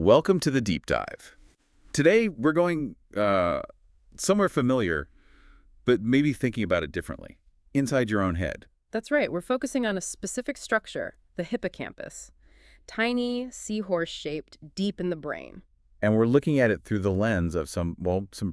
Welcome to the deep dive. Today, we're going somewhere familiar, but maybe thinking about it differently, inside your own head. That's right. We're focusing on a specific structure, the hippocampus. Tiny, seahorse-shaped, deep in the brain. And we're looking at it through the lens of some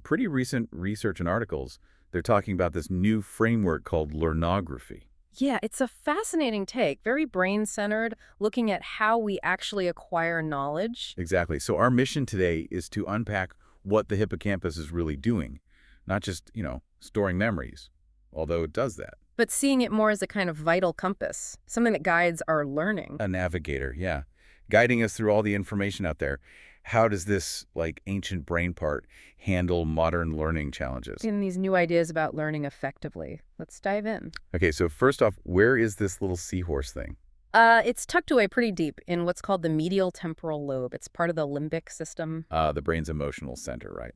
pretty recent research and articles. They're talking about this new framework called learnography. Yeah, it's a fascinating take, very brain-centered, looking at how we actually acquire knowledge. Exactly. So our mission today is to unpack what the hippocampus is really doing, not just, storing memories, although it does that. But seeing it more as a kind of vital compass, something that guides our learning. A navigator, yeah, guiding us through all the information out there. How does this, ancient brain part handle modern learning challenges? In these new ideas about learning effectively. Let's dive in. Okay, so first off, where is this little seahorse thing? It's tucked away pretty deep in what's called the medial temporal lobe. It's part of the limbic system. The brain's emotional center, right?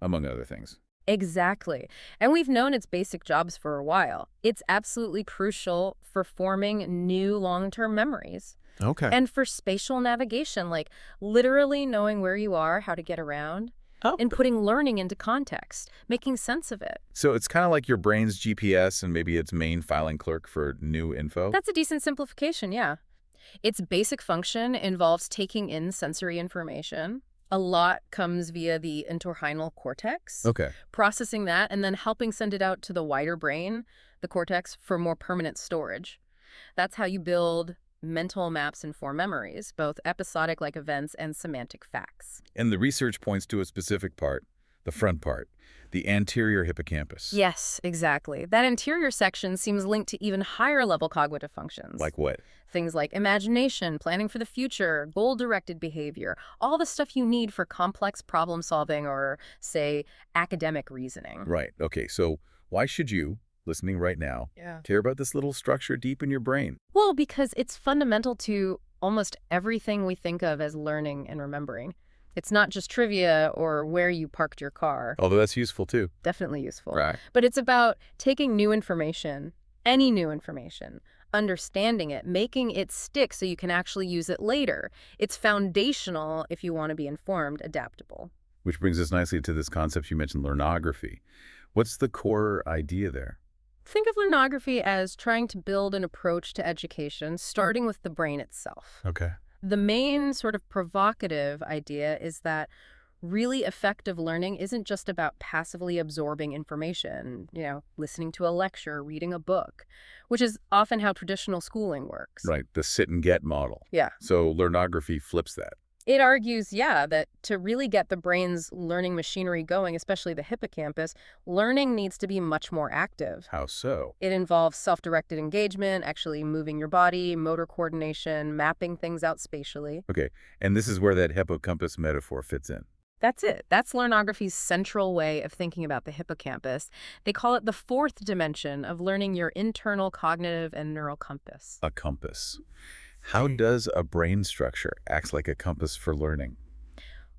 Among other things. Exactly. And we've known its basic jobs for a while. It's absolutely crucial for forming new long-term memories. Okay. And for spatial navigation, like literally knowing where you are, how to get around, and putting learning into context, making sense of it. So it's kind of like your brain's GPS and maybe its main filing clerk for new info? That's a decent simplification, yeah. Its basic function involves taking in sensory information. A lot comes via the entorhinal cortex, Okay. processing that, and then helping send it out to the wider brain, the cortex, for more permanent storage. That's how you build mental maps and form memories, both episodic like events and semantic facts. And the research points to a specific part, the front part, the anterior hippocampus. Yes, exactly. That anterior section seems linked to even higher level cognitive functions. Like what? Things like imagination, planning for the future, goal-directed behavior, all the stuff you need for complex problem solving or, say, academic reasoning. Right. Okay, so why should you, listening right now, care about this little structure deep in your brain? Well, because it's fundamental to almost everything we think of as learning and remembering. It's not just trivia or where you parked your car. Although that's useful too. Definitely useful. Right. But it's about taking new information, any new information, understanding it, making it stick so you can actually use it later. It's foundational if you want to be informed, adaptable. Which brings us nicely to this concept you mentioned, learnography. What's the core idea there? Think of learnography as trying to build an approach to education, starting with the brain itself. Okay. The main sort of provocative idea is that really effective learning isn't just about passively absorbing information, listening to a lecture, reading a book, which is often how traditional schooling works. Right, the sit and get model. Yeah. So learnography flips that. It argues, that to really get the brain's learning machinery going, especially the hippocampus, learning needs to be much more active. How so? It involves self-directed engagement, actually moving your body, motor coordination, mapping things out spatially. Okay, and this is where that hippocampus metaphor fits in. That's it. That's learnography's central way of thinking about the hippocampus. They call it the fourth dimension of learning your internal cognitive and neural compass. A compass. How does a brain structure act like a compass for learning?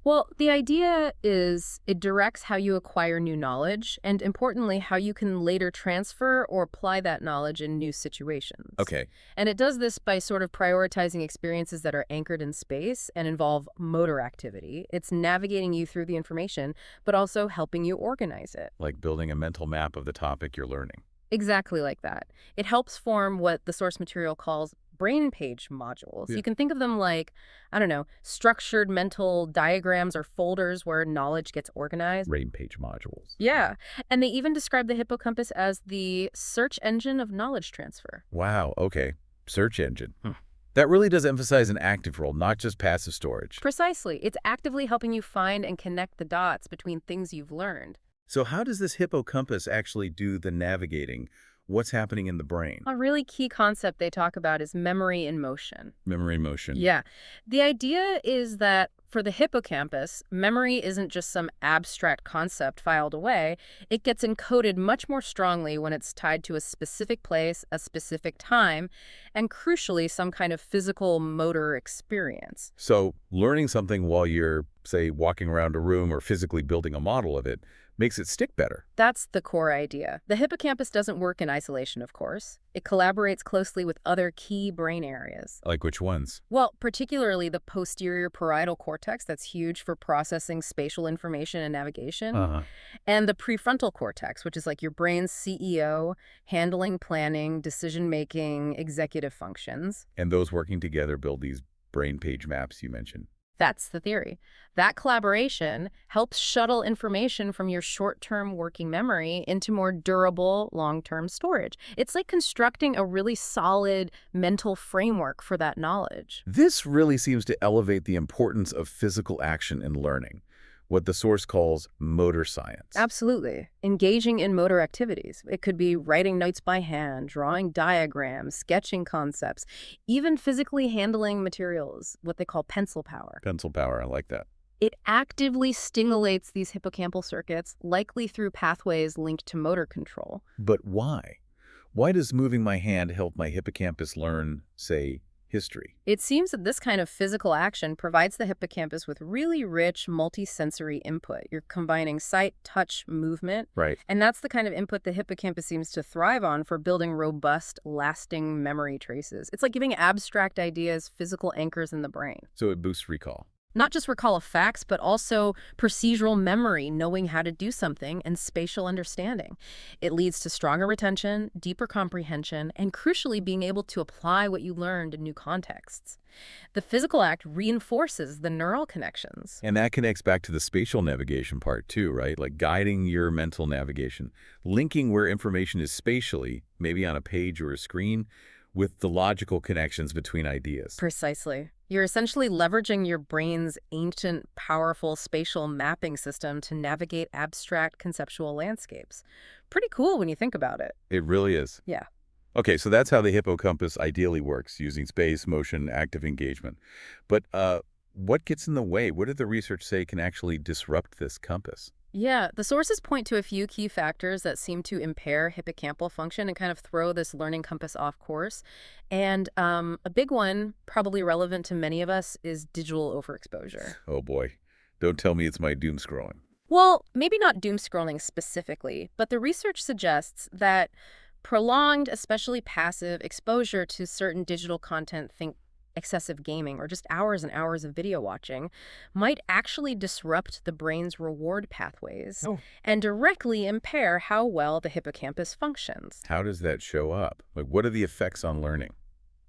Well, the idea is it directs how you acquire new knowledge and, importantly, how you can later transfer or apply that knowledge in new situations. Okay. And it does this by sort of prioritizing experiences that are anchored in space and involve motor activity. It's navigating you through the information, but also helping you organize it. Like building a mental map of the topic you're learning. Exactly like that. It helps form what the source material calls brainpage modules. Yeah. You can think of them like, structured mental diagrams or folders where knowledge gets organized. Brainpage modules. Yeah. And they even describe the hippocampus as the search engine of knowledge transfer. Wow, okay. Search engine. That really does emphasize an active role, not just passive storage. Precisely. It's actively helping you find and connect the dots between things you've learned. So how does this hippocampus actually do the navigating? What's happening in the brain? A really key concept they talk about is memory in motion. Memory in motion. Yeah. The idea is that for the hippocampus, memory isn't just some abstract concept filed away. It gets encoded much more strongly when it's tied to a specific place, a specific time, and crucially, some kind of physical motor experience. So learning something while you're, say, walking around a room or physically building a model of it makes it stick better. That's the core idea. The hippocampus doesn't work in isolation, of course. It collaborates closely with other key brain areas. Like which ones? Well, particularly the posterior parietal cortex, that's huge for processing spatial information and navigation, Uh-huh. and the prefrontal cortex, which is like your brain's CEO, handling planning, decision-making, executive functions. And those working together build these brain page maps you mentioned. That's the theory. That collaboration helps shuttle information from your short-term working memory into more durable long-term storage. It's like constructing a really solid mental framework for that knowledge. This really seems to elevate the importance of physical action in learning, what the source calls motor science. Absolutely. Engaging in motor activities. It could be writing notes by hand, drawing diagrams, sketching concepts, even physically handling materials, what they call pencil power. Pencil power, I like that. It actively stimulates these hippocampal circuits, likely through pathways linked to motor control. But why? Why does moving my hand help my hippocampus learn, say, history? It seems that this kind of physical action provides the hippocampus with really rich multisensory input. You're combining sight, touch, movement, Right. and that's the kind of input the hippocampus seems to thrive on for building robust, lasting memory traces. It's like giving abstract ideas physical anchors in the brain. So it boosts recall. Not just recall of facts, but also procedural memory, knowing how to do something, and spatial understanding. It leads to stronger retention, deeper comprehension, and crucially being able to apply what you learned in new contexts. The physical act reinforces the neural connections. And that connects back to the spatial navigation part too, right? Like guiding your mental navigation, linking where information is spatially, maybe on a page or a screen, with the logical connections between ideas. Precisely. You're essentially leveraging your brain's ancient, powerful spatial mapping system to navigate abstract conceptual landscapes. Pretty cool when you think about it. It really is. Yeah. Okay, so that's how the hippocampus ideally works, using space, motion, active engagement. But what gets in the way? What did the research say can actually disrupt this compass? Yeah, the sources point to a few key factors that seem to impair hippocampal function and kind of throw this learning compass off course. And a big one, probably relevant to many of us, is digital overexposure. Oh boy, don't tell me it's my doom scrolling. Well, maybe not doom scrolling specifically, but the research suggests that prolonged, especially passive, exposure to certain digital content, think excessive gaming or just hours and hours of video watching, might actually disrupt the brain's reward pathways and directly impair how well the hippocampus functions. How does that show up? Like, what are the effects on learning?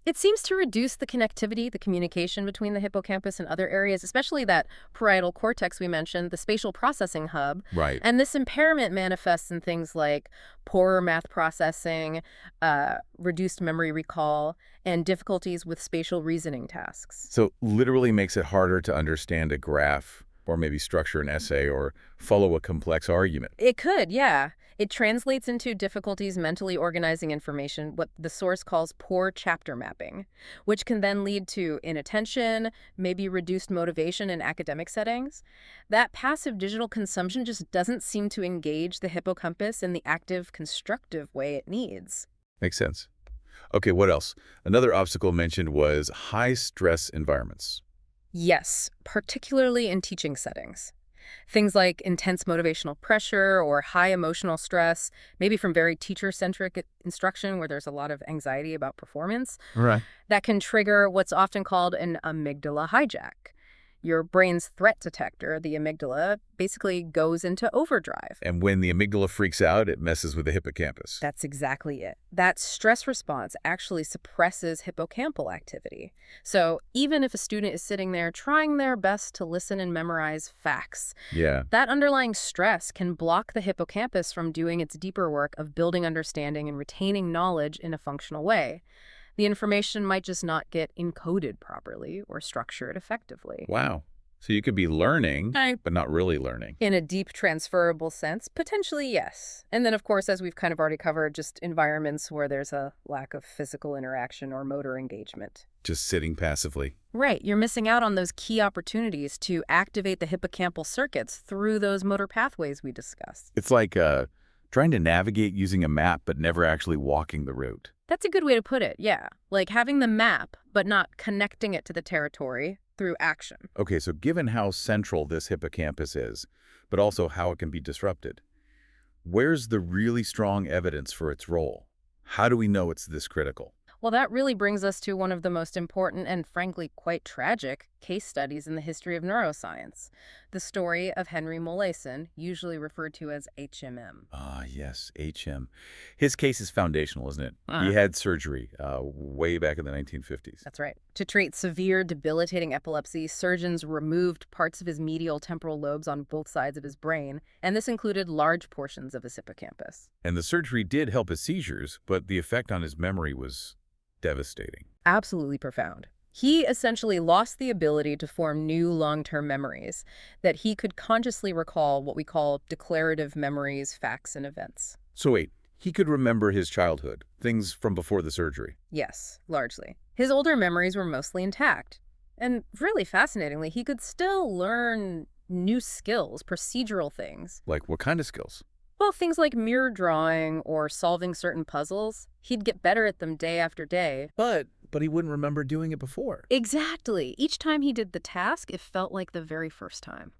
It seems to reduce the connectivity, the communication between the hippocampus and other areas, especially that parietal cortex we mentioned, the spatial processing hub. Right. And this impairment manifests in things like poorer math processing, reduced memory recall, and difficulties with spatial reasoning tasks. So literally makes it harder to understand a graph or maybe structure an essay or follow a complex argument. It could, yeah. It translates into difficulties mentally organizing information, what the source calls poor chapter mapping, which can then lead to inattention, maybe reduced motivation in academic settings. That passive digital consumption just doesn't seem to engage the hippocampus in the active, constructive way it needs. Makes sense. Okay, what else? Another obstacle mentioned was high-stress environments. Yes, particularly in teaching settings. Things like intense motivational pressure or high emotional stress, maybe from very teacher-centric instruction where there's a lot of anxiety about performance, Right. that can trigger what's often called an amygdala hijack. Your brain's threat detector, the amygdala, basically goes into overdrive. And when the amygdala freaks out, it messes with the hippocampus. That's exactly it. That stress response actually suppresses hippocampal activity. So even if a student is sitting there trying their best to listen and memorize facts, Yeah. that underlying stress can block the hippocampus from doing its deeper work of building understanding and retaining knowledge in a functional way. The information might just not get encoded properly or structured effectively. Wow. So you could be learning, but not really learning. In a deep transferable sense, potentially yes. And then, of course, as we've kind of already covered, just environments where there's a lack of physical interaction or motor engagement. Just sitting passively. Right. You're missing out on those key opportunities to activate the hippocampal circuits through those motor pathways we discussed. It's like trying to navigate using a map, but never actually walking the route. That's a good way to put it, yeah. Like having the map, but not connecting it to the territory through action. Okay, so given how central this hippocampus is, but also how it can be disrupted, where's the really strong evidence for its role? How do we know it's this critical? Well, that really brings us to one of the most important and frankly quite tragic case studies in the history of neuroscience, the story of Henry Molaison, usually referred to as HMM. Ah, yes, HM. His case is foundational, isn't it? He Ah, had surgery way back in the 1950s. that's right. To treat severe, debilitating epilepsy, surgeons removed parts of his medial temporal lobes on both sides of his brain, and this included large portions of his hippocampus. And the surgery did help his seizures, but the effect on his memory was devastating. Absolutely profound. He essentially lost the ability to form new long-term memories, that he could consciously recall what we call declarative memories, facts, and events. So wait, he could remember his childhood, things from before the surgery. Yes, largely. His older memories were mostly intact. And really fascinatingly, he could still learn new skills, procedural things. Like what kind of skills? Well, things like mirror drawing or solving certain puzzles, he'd get better at them day after day. But he wouldn't remember doing it before. Exactly. Each time he did the task, it felt like the very first time.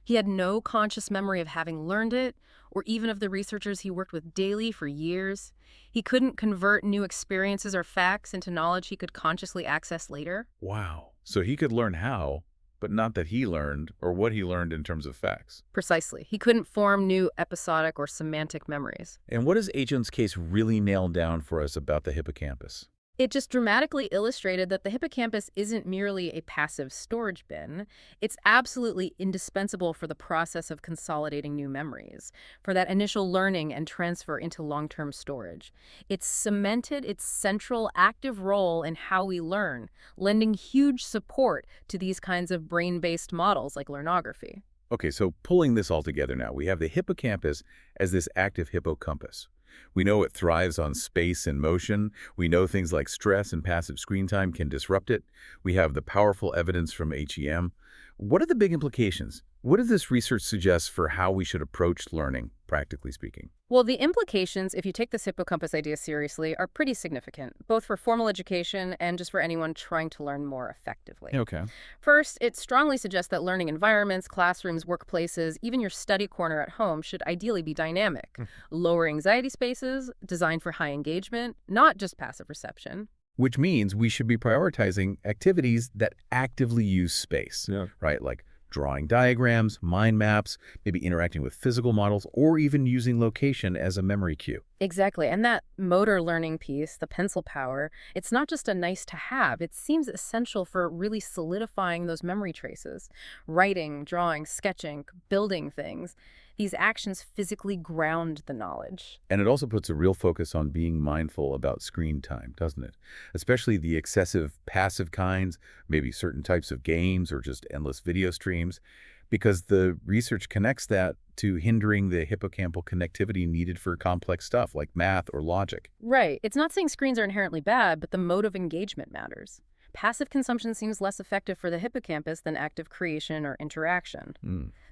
He had no conscious memory of having learned it, or even of the researchers he worked with daily for years. He couldn't convert new experiences or facts into knowledge he could consciously access later. Wow. So he could learn how, but not that he learned or what he learned in terms of facts. Precisely. He couldn't form new episodic or semantic memories. And what does Agent's case really nail down for us about the hippocampus? It just dramatically illustrated that the hippocampus isn't merely a passive storage bin. It's absolutely indispensable for the process of consolidating new memories, for that initial learning and transfer into long-term storage. It's cemented its central active role in how we learn, lending huge support to these kinds of brain-based models like learnography. Okay, so pulling this all together now, we have the hippocampus as this active hippocampus. We know it thrives on space and motion. We know things like stress and passive screen time can disrupt it. We have the powerful evidence from HEM. What are the big implications? What does this research suggest for how we should approach learning, practically speaking? Well, the implications, if you take this hippocampus idea seriously, are pretty significant, both for formal education and just for anyone trying to learn more effectively. Okay. First, it strongly suggests that learning environments, classrooms, workplaces, even your study corner at home should ideally be dynamic. Lower anxiety spaces, designed for high engagement, not just passive reception. Which means we should be prioritizing activities that actively use space, right? Like drawing diagrams, mind maps, maybe interacting with physical models, or even using location as a memory cue. Exactly. And that motor learning piece, the pencil power, it's not just a nice to have. It seems essential for really solidifying those memory traces. Writing, drawing, sketching, building things. These actions physically ground the knowledge. And it also puts a real focus on being mindful about screen time, doesn't it? Especially the excessive passive kinds, maybe certain types of games or just endless video streams, because the research connects that to hindering the hippocampal connectivity needed for complex stuff like math or logic. Right. It's not saying screens are inherently bad, but the mode of engagement matters. Passive consumption seems less effective for the hippocampus than active creation or interaction.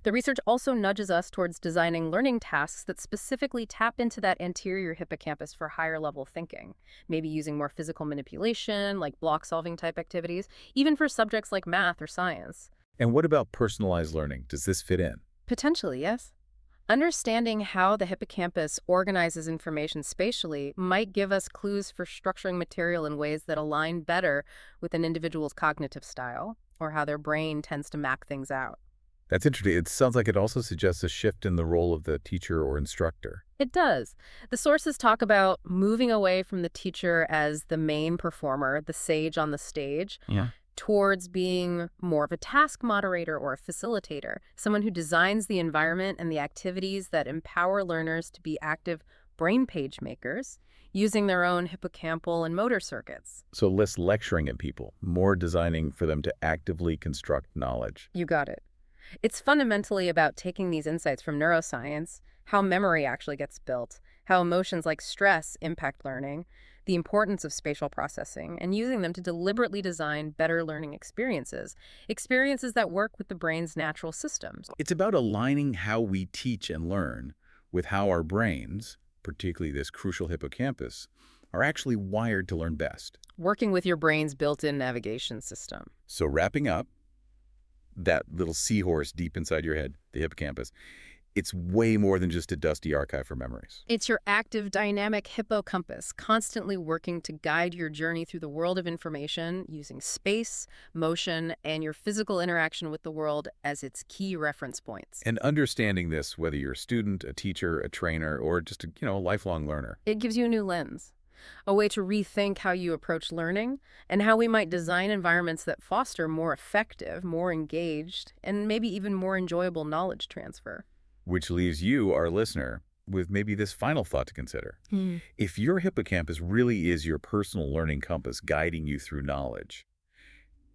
The research also nudges us towards designing learning tasks that specifically tap into that anterior hippocampus for higher level thinking, maybe using more physical manipulation, like block solving type activities, even for subjects like math or science. And what about personalized learning? Does this fit in? Potentially, yes. Understanding how the hippocampus organizes information spatially might give us clues for structuring material in ways that align better with an individual's cognitive style or how their brain tends to map things out. That's interesting. It sounds like it also suggests a shift in the role of the teacher or instructor. It does. The sources talk about moving away from the teacher as the main performer, the sage on the stage, towards being more of a task moderator or a facilitator, someone who designs the environment and the activities that empower learners to be active brain page makers, using their own hippocampal and motor circuits. So less lecturing at people, more designing for them to actively construct knowledge. You got it. It's fundamentally about taking these insights from neuroscience, how memory actually gets built, how emotions like stress impact learning, the importance of spatial processing, and using them to deliberately design better learning experiences, experiences that work with the brain's natural systems. It's about aligning how we teach and learn with how our brains, particularly this crucial hippocampus, are actually wired to learn best. Working with your brain's built-in navigation system. So wrapping up, that little seahorse deep inside your head, the hippocampus, it's way more than just a dusty archive for memories. It's your active, dynamic hippo compass, constantly working to guide your journey through the world of information using space, motion, and your physical interaction with the world as its key reference points. And understanding this, whether you're a student, a teacher, a trainer, or just a lifelong learner. It gives you a new lens, a way to rethink how you approach learning and how we might design environments that foster more effective, more engaged, and maybe even more enjoyable knowledge transfer. Which leaves you, our listener, with maybe this final thought to consider. If your hippocampus really is your personal learning compass guiding you through knowledge,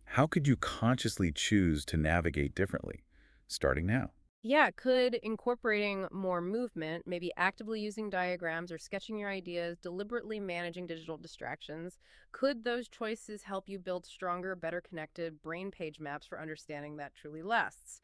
how could you consciously choose to navigate differently, starting now? Yeah, could incorporating more movement, maybe actively using diagrams or sketching your ideas, deliberately managing digital distractions, could those choices help you build stronger, better connected brain page maps for understanding that truly lasts?